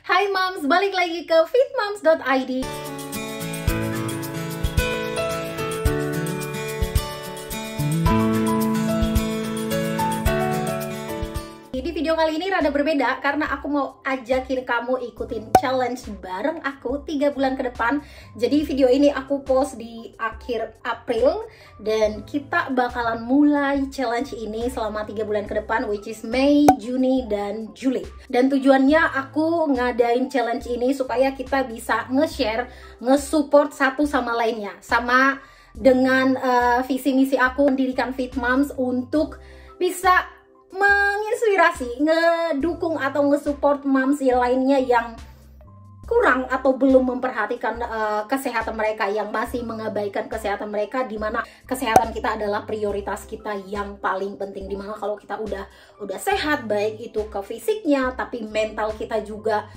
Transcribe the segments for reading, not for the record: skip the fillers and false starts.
Hai Moms, balik lagi ke fitmoms.id. Di video kali ini rada berbeda karena aku mau ajakin kamu ikutin challenge bareng aku 3 bulan ke depan. Jadi video ini aku post di akhir April dan kita bakalan mulai challenge ini selama 3 bulan ke depan, which is Mei, Juni, dan Juli. Dan tujuannya aku ngadain challenge ini supaya kita bisa nge-share, nge-support satu sama lainnya. Sama dengan visi misi aku mendirikan Fit Moms untuk bisa menginspirasi, ngedukung atau nge-support moms yang lainnya yang kurang atau belum memperhatikan kesehatan mereka, yang masih mengabaikan kesehatan mereka, dimana kesehatan kita adalah prioritas kita yang paling penting. Dimana kalau kita udah sehat, baik itu ke fisiknya tapi mental kita juga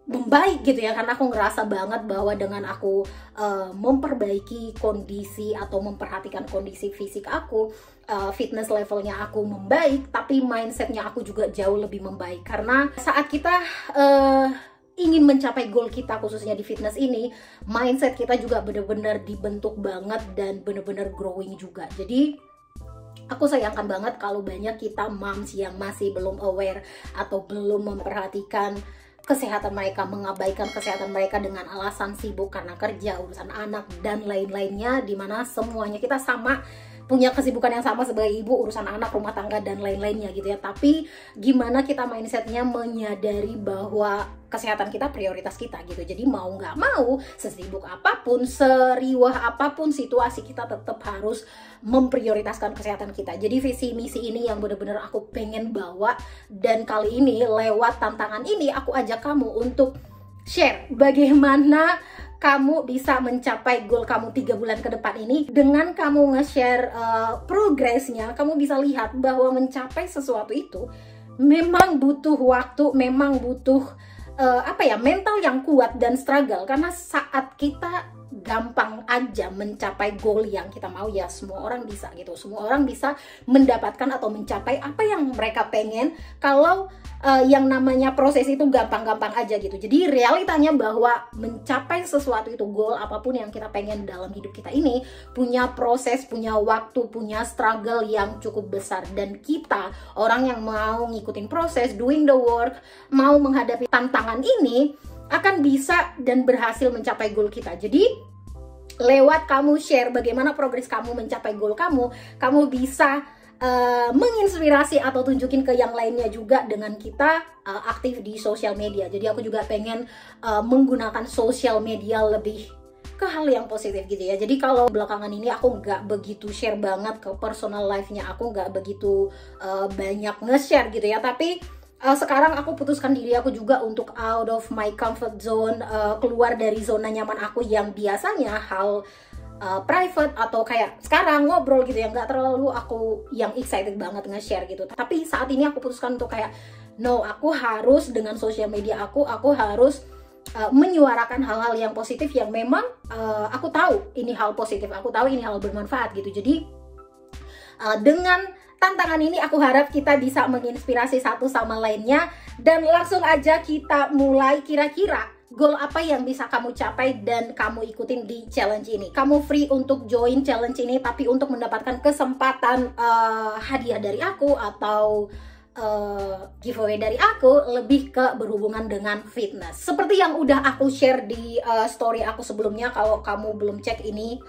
membaik gitu ya, karena aku ngerasa banget bahwa dengan aku memperbaiki kondisi atau memperhatikan kondisi fisik aku, fitness levelnya aku membaik, tapi mindsetnya aku juga jauh lebih membaik. Karena saat kita ingin mencapai goal kita khususnya di fitness ini, mindset kita juga benar-benar dibentuk banget dan benar-benar growing juga. Jadi aku sayangkan banget kalau banyak kita moms yang masih belum aware atau belum memperhatikan kesehatan mereka, mengabaikan kesehatan mereka dengan alasan sibuk karena kerja, urusan anak, dan lain-lainnya, dimana semuanya kita sama punya kesibukan yang sama sebagai ibu, urusan anak, rumah tangga, dan lain-lainnya gitu ya. Tapi gimana kita mindsetnya menyadari bahwa kesehatan kita prioritas kita gitu. Jadi mau nggak mau, sesibuk apapun, seriwah apapun situasi, kita tetap harus memprioritaskan kesehatan kita. Jadi visi misi ini yang benar-benar aku pengen bawa, dan kali ini lewat tantangan ini aku ajak kamu untuk share bagaimana kamu bisa mencapai goal kamu 3 bulan ke depan ini. Dengan kamu nge-share progresnya, kamu bisa lihat bahwa mencapai sesuatu itu memang butuh waktu, memang butuh mental yang kuat dan struggle. Karena saat kita gampang aja mencapai goal yang kita mau, ya semua orang bisa gitu. Semua orang bisa mendapatkan atau mencapai apa yang mereka pengen kalau yang namanya proses itu gampang-gampang aja gitu. Jadi realitanya bahwa mencapai sesuatu itu, goal apapun yang kita pengen dalam hidup kita ini, punya proses, punya waktu, punya struggle yang cukup besar. Dan kita, orang yang mau ngikutin proses, doing the work, mau menghadapi tantangan ini, akan bisa dan berhasil mencapai goal kita. Jadi lewat kamu share bagaimana progres kamu mencapai goal kamu, kamu bisa menginspirasi atau tunjukin ke yang lainnya juga dengan kita aktif di sosial media. Jadi aku juga pengen menggunakan sosial media lebih ke hal yang positif gitu ya. Jadi kalau belakangan ini aku nggak begitu share banget ke personal life-nya, aku nggak begitu banyak nge-share gitu ya. Tapi sekarang aku putuskan diri aku juga untuk out of my comfort zone, keluar dari zona nyaman aku yang biasanya hal private atau kayak sekarang ngobrol gitu ya, nggak terlalu aku yang excited banget nge-share gitu. Tapi saat ini aku putuskan untuk kayak no, aku harus dengan sosial media aku harus menyuarakan hal-hal yang positif yang memang aku tahu ini hal positif, aku tahu ini hal bermanfaat gitu. Jadi dengan tantangan ini aku harap kita bisa menginspirasi satu sama lainnya. Dan langsung aja kita mulai. Kira-kira goal apa yang bisa kamu capai dan kamu ikutin di challenge ini. Kamu free untuk join challenge ini, tapi untuk mendapatkan kesempatan hadiah dari aku atau giveaway dari aku, lebih ke berhubungan dengan fitness. Seperti yang udah aku share di story aku sebelumnya, kalau kamu belum cek ini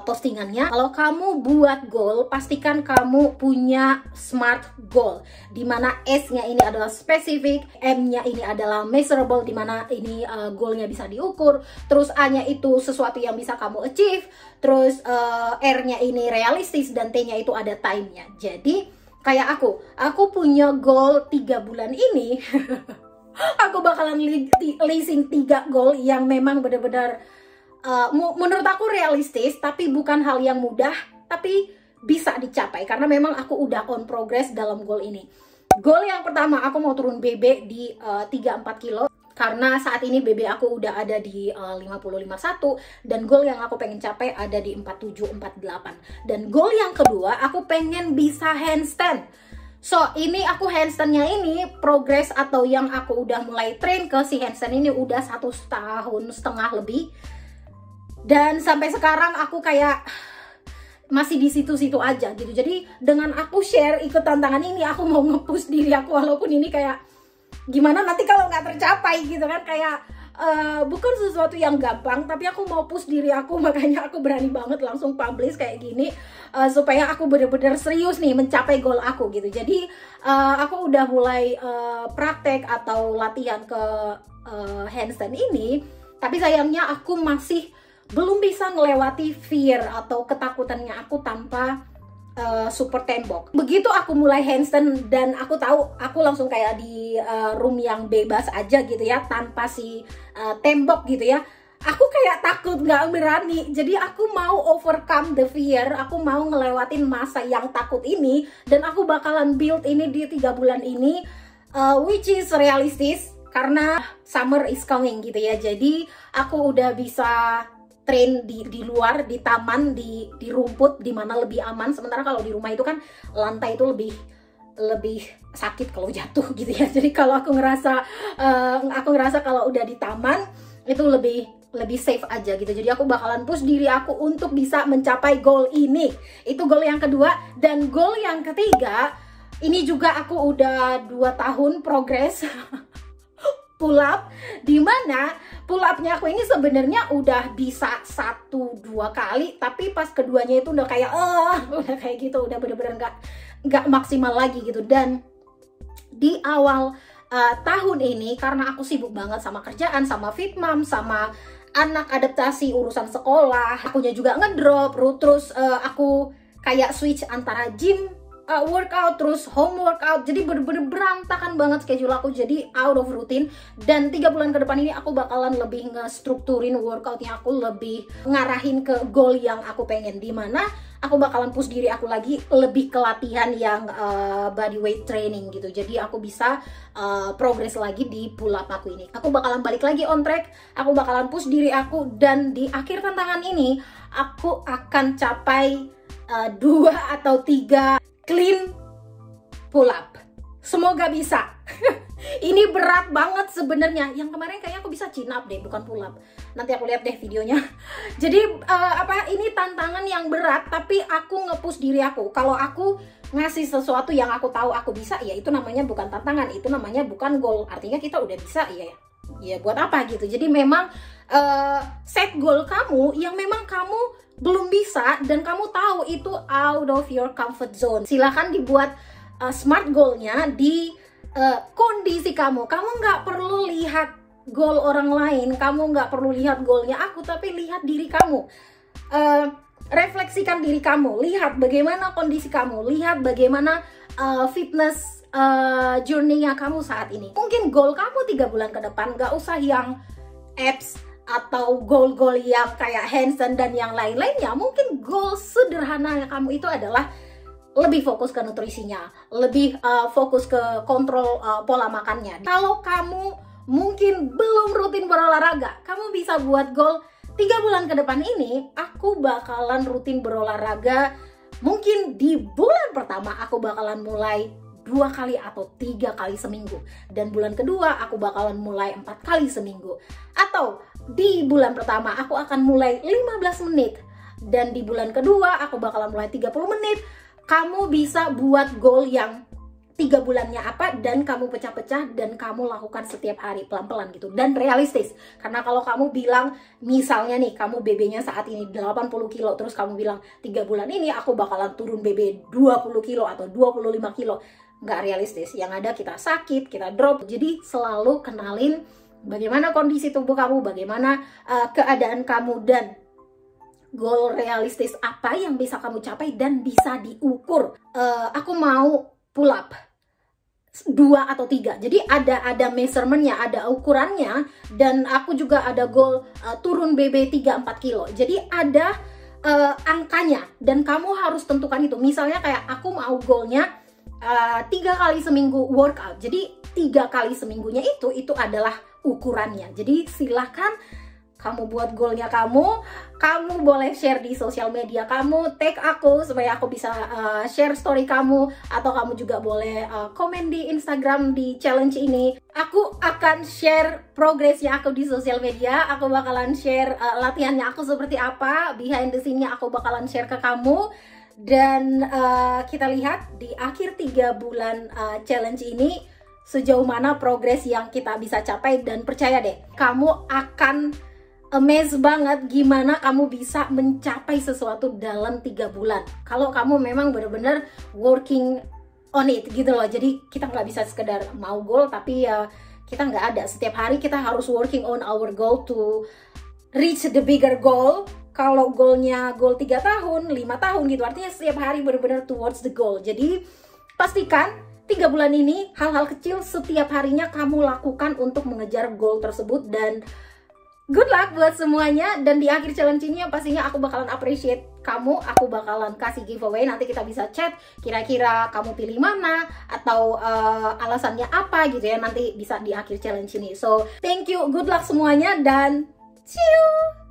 postingannya, kalau kamu buat goal, pastikan kamu punya SMART goal, dimana S-nya ini adalah specific, M-nya ini adalah measurable, dimana ini goalnya bisa diukur, terus A-nya itu sesuatu yang bisa kamu achieve, terus R-nya ini realistis, dan T-nya itu ada time-nya. Jadi kayak aku punya goal 3 bulan ini. Aku bakalan listing 3 goal yang memang benar-benar menurut aku realistis, tapi bukan hal yang mudah, tapi bisa dicapai karena memang aku udah on progress dalam goal ini. Goal yang pertama, aku mau turun BB di 3-4 kilo. Karena saat ini BB aku udah ada di 50-51, dan goal yang aku pengen capai ada di 47-48. Dan goal yang kedua, aku pengen bisa handstand. So ini aku handstandnya ini progress atau yang aku udah mulai train ke si handstand ini udah 1,5 tahun lebih. Dan sampai sekarang aku kayak masih di situ-situ aja gitu. Jadi dengan aku share ikut tantangan ini, aku mau nge-push diri aku, walaupun ini kayak gimana nanti kalau nggak tercapai gitu kan, kayak bukan sesuatu yang gampang, tapi aku mau push diri aku, makanya aku berani banget langsung publish kayak gini, supaya aku bener-bener serius nih mencapai goal aku gitu. Jadi aku udah mulai praktek atau latihan ke handstand ini, tapi sayangnya aku masih belum bisa melewati fear atau ketakutannya aku tanpa support tembok. Begitu aku mulai handstand dan aku tahu aku langsung kayak di room yang bebas aja gitu ya, tanpa si tembok gitu ya, aku kayak takut, nggak berani. Jadi aku mau overcome the fear, aku mau ngelewatin masa yang takut ini, dan aku bakalan build ini di 3 bulan ini, which is realistis karena summer is coming gitu ya. Jadi aku udah bisa train di luar, di taman, di rumput, di mana lebih aman. Sementara kalau di rumah itu kan lantai itu lebih sakit kalau jatuh gitu ya. Jadi kalau aku ngerasa kalau udah di taman itu lebih safe aja gitu. Jadi aku bakalan push diri aku untuk bisa mencapai goal ini. Itu goal yang kedua. Dan goal yang ketiga, ini juga aku udah 2 tahun progress pull up, dimana pull upnya aku ini sebenarnya udah bisa 1-2 kali, tapi pas keduanya itu udah kayak udah kayak gitu, udah bener-bener nggak maksimal lagi gitu. Dan di awal tahun ini karena aku sibuk banget sama kerjaan, sama fit mom, sama anak, adaptasi urusan sekolah, akunya juga ngedrop, terus aku kayak switch antara gym workout terus home workout, jadi bener-bener berantakan banget schedule aku, jadi out of routine. Dan 3 bulan ke depan ini aku bakalan lebih ngestrukturin workoutnya, aku lebih ngarahin ke goal yang aku pengen, dimana aku bakalan push diri aku lagi lebih ke latihan yang body weight training gitu. Jadi aku bisa progress lagi di pull up aku ini. Aku bakalan balik lagi on track, aku bakalan push diri aku, dan di akhir tantangan ini aku akan capai 2 atau 3 clean pull up. Semoga bisa. Ini berat banget sebenarnya. Yang kemarin kayaknya aku bisa chin up deh, bukan pull up. Nanti aku lihat deh videonya. Jadi ini tantangan yang berat, tapi aku nge-push diri aku. Kalau aku ngasih sesuatu yang aku tahu aku bisa, ya itu namanya bukan tantangan, itu namanya bukan goal. Artinya kita udah bisa, ya buat apa gitu. Jadi memang set goal kamu yang memang kamu belum bisa dan kamu tahu itu out of your comfort zone. Silahkan dibuat smart goalnya di kondisi kamu. Kamu nggak perlu lihat goal orang lain, kamu nggak perlu lihat goalnya aku, tapi lihat diri kamu. Refleksikan diri kamu, lihat bagaimana kondisi kamu, lihat bagaimana fitness journey-nya kamu saat ini. Mungkin goal kamu 3 bulan ke depan nggak usah yang abs atau goal-goal yang kayak handstand dan yang lain-lainnya. Mungkin goal sederhana kamu itu adalah lebih fokus ke nutrisinya, lebih fokus ke kontrol pola makannya. Kalau kamu mungkin belum rutin berolahraga, kamu bisa buat goal 3 bulan ke depan ini, aku bakalan rutin berolahraga. Mungkin di bulan pertama aku bakalan mulai 2 kali atau 3 kali seminggu, dan bulan kedua aku bakalan mulai 4 kali seminggu, atau di bulan pertama aku akan mulai 15 menit dan di bulan kedua aku bakalan mulai 30 menit. Kamu bisa buat goal yang 3 bulannya apa dan kamu pecah-pecah dan kamu lakukan setiap hari pelan-pelan gitu, dan realistis. Karena kalau kamu bilang misalnya nih kamu BB-nya saat ini 80 kilo, terus kamu bilang 3 bulan ini aku bakalan turun BB 20 kilo atau 25 kilo, nggak realistis. Yang ada kita sakit, kita drop. Jadi selalu kenalin bagaimana kondisi tubuh kamu, bagaimana keadaan kamu, dan goal realistis apa yang bisa kamu capai dan bisa diukur. Aku mau pull up 2 atau 3, jadi ada measurementnya, ada ukurannya, dan aku juga ada goal turun BB 3-4 kilo. Jadi ada angkanya dan kamu harus tentukan itu. Misalnya kayak aku mau goalnya 3 kali seminggu workout, jadi 3 kali seminggunya itu adalah ukurannya. Jadi silahkan kamu buat goalnya kamu boleh share di sosial media kamu, tag aku supaya aku bisa share story kamu, atau kamu juga boleh komen di Instagram di challenge ini. Aku akan share progresnya aku di sosial media, aku bakalan share latihannya aku seperti apa, behind the scene-nya aku bakalan share ke kamu. Dan kita lihat di akhir 3 bulan challenge ini sejauh mana progres yang kita bisa capai. Dan percaya deh, kamu akan amazed banget gimana kamu bisa mencapai sesuatu dalam 3 bulan kalau kamu memang benar-benar working on it gitu loh. Jadi kita nggak bisa sekedar mau goal tapi ya kita nggak ada. Setiap hari kita harus working on our goal to reach the bigger goal. Kalau goalnya goal 3 tahun, 5 tahun gitu, artinya setiap hari benar-benar towards the goal. Jadi pastikan 3 bulan ini hal-hal kecil setiap harinya kamu lakukan untuk mengejar goal tersebut. Dan good luck buat semuanya. Dan di akhir challenge ini pastinya aku bakalan appreciate kamu, aku bakalan kasih giveaway. Nanti kita bisa chat kira-kira kamu pilih mana atau alasannya apa gitu ya, nanti bisa di akhir challenge ini. So thank you, good luck semuanya, dan see you.